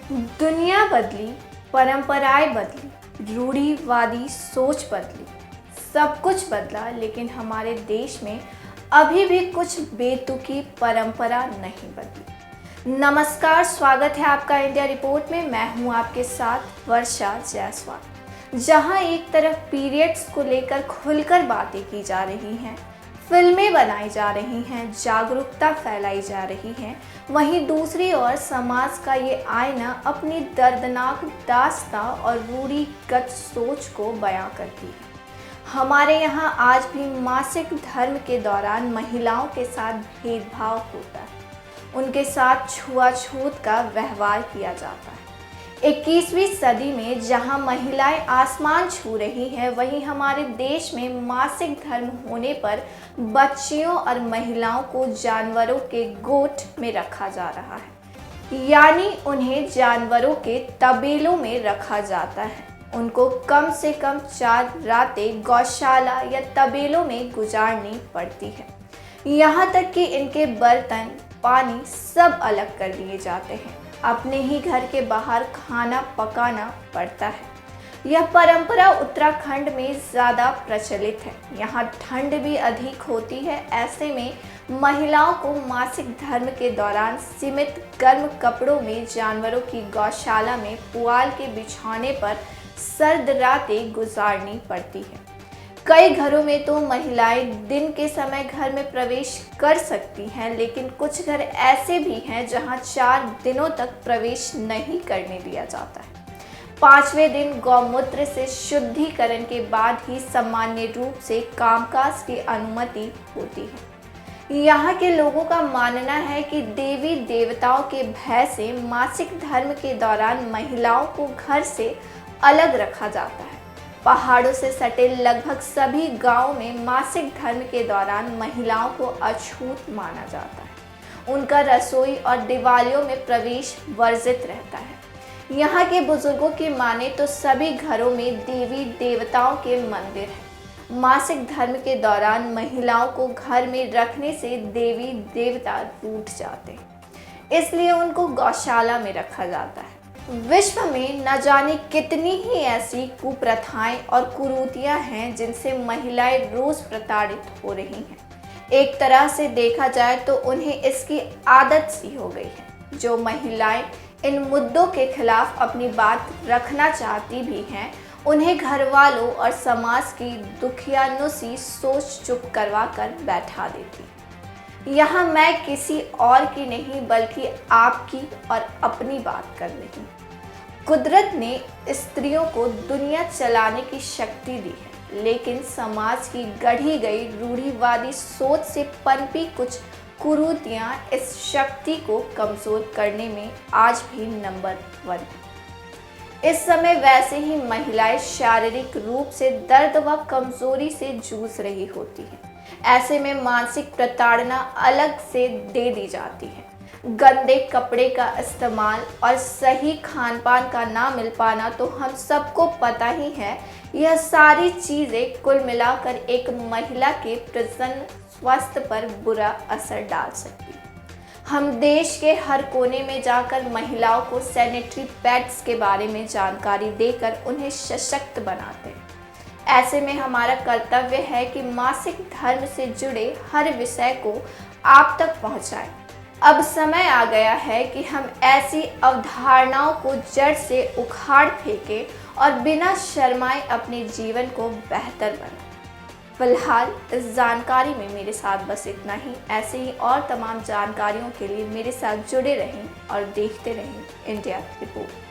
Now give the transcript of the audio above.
दुनिया बदली, परंपराएं बदली, रूढ़िवादी सोच बदली, सब कुछ बदला, लेकिन हमारे देश में अभी भी कुछ बेतुकी परंपरा नहीं बदली। नमस्कार, स्वागत है आपका इंडिया रिपोर्ट में। मैं हूं आपके साथ वर्षा जायसवाल। जहां एक तरफ पीरियड्स को लेकर खुलकर बातें की जा रही हैं, फिल्में बनाई जा रही हैं, जागरूकता फैलाई जा रही है, वहीं दूसरी ओर समाज का ये आईना अपनी दर्दनाक दास्तां और रूढ़िगत सोच को बयां करती है। हमारे यहाँ आज भी मासिक धर्म के दौरान महिलाओं के साथ भेदभाव होता है, उनके साथ छुआछूत का व्यवहार किया जाता है। 21वीं सदी में जहां महिलाएं आसमान छू रही हैं, वहीं हमारे देश में मासिक धर्म होने पर बच्चियों और महिलाओं को जानवरों के गोठ में रखा जा रहा है, यानी उन्हें जानवरों के तबेलों में रखा जाता है। उनको कम से कम 4 रातें गौशाला या तबेलों में गुजारनी पड़ती है। यहाँ तक कि इनके बर्तन, पानी सब अलग कर दिए जाते हैं। अपने ही घर के बाहर खाना पकाना पड़ता है। यह परंपरा उत्तराखंड में ज़्यादा प्रचलित है। यहाँ ठंड भी अधिक होती है। ऐसे में महिलाओं को मासिक धर्म के दौरान सीमित गर्म कपड़ों में जानवरों की गौशाला में पुआल के बिछौने पर सर्द रातें गुजारनी पड़ती है। कई घरों में तो महिलाएं दिन के समय घर में प्रवेश कर सकती हैं, लेकिन कुछ घर ऐसे भी हैं जहां 4 दिनों तक प्रवेश नहीं करने दिया जाता है। 5वें दिन गौमूत्र से शुद्धिकरण के बाद ही सामान्य रूप से कामकाज की अनुमति होती है। यहाँ के लोगों का मानना है कि देवी देवताओं के भय से मासिक धर्म के दौरान महिलाओं को घर से अलग रखा जाता है। पहाड़ों से सटे लगभग सभी गांवों में मासिक धर्म के दौरान महिलाओं को अछूत माना जाता है। उनका रसोई और दिवालियों में प्रवेश वर्जित रहता है। यहाँ के बुजुर्गों की माने तो सभी घरों में देवी देवताओं के मंदिर हैं। मासिक धर्म के दौरान महिलाओं को घर में रखने से देवी देवता रूठ जाते हैं, इसलिए उनको गौशाला में रखा जाता है। विश्व में न जाने कितनी ही ऐसी कुप्रथाएं और कुरीतियां हैं जिनसे महिलाएं रोज प्रताड़ित हो रही हैं। एक तरह से देखा जाए तो उन्हें इसकी आदत सी हो गई है। जो महिलाएं इन मुद्दों के खिलाफ अपनी बात रखना चाहती भी हैं, उन्हें घर वालों और समाज की दुखियानुसी सोच चुप करवा कर बैठा देती। यहाँ मैं किसी और की नहीं बल्कि आपकी और अपनी बात कर रही हूँ। कुदरत ने स्त्रियों को दुनिया चलाने की शक्ति दी है, लेकिन समाज की गढ़ी गई रूढ़िवादी सोच से पनपी कुछ कुरीतियाँ इस शक्ति को कमज़ोर करने में आज भी नंबर 1 है। इस समय वैसे ही महिलाएं शारीरिक रूप से दर्द व कमजोरी से जूझ रही होती हैं। ऐसे में मानसिक प्रताड़ना अलग से दे दी जाती है। गंदे कपड़े का इस्तेमाल और सही खान पान का ना मिल पाना तो हम सबको पता ही है। यह सारी चीज़ें कुल मिलाकर एक महिला के प्रजनन स्वास्थ्य पर बुरा असर डाल सकती है। हम देश के हर कोने में जाकर महिलाओं को सैनिटरी पैड्स के बारे में जानकारी देकर उन्हें सशक्त बनाते हैं। ऐसे में हमारा कर्तव्य है कि मासिक धर्म से जुड़े हर विषय को आप तक पहुंचाएं। अब समय आ गया है कि हम ऐसी अवधारणाओं को जड़ से उखाड़ फेंकें और बिना शर्माए अपने जीवन को बेहतर बनाएं। फिलहाल इस जानकारी में मेरे साथ बस इतना ही। ऐसे ही और तमाम जानकारियों के लिए मेरे साथ जुड़े रहें और देखते रहें इंडिया रिपोर्ट।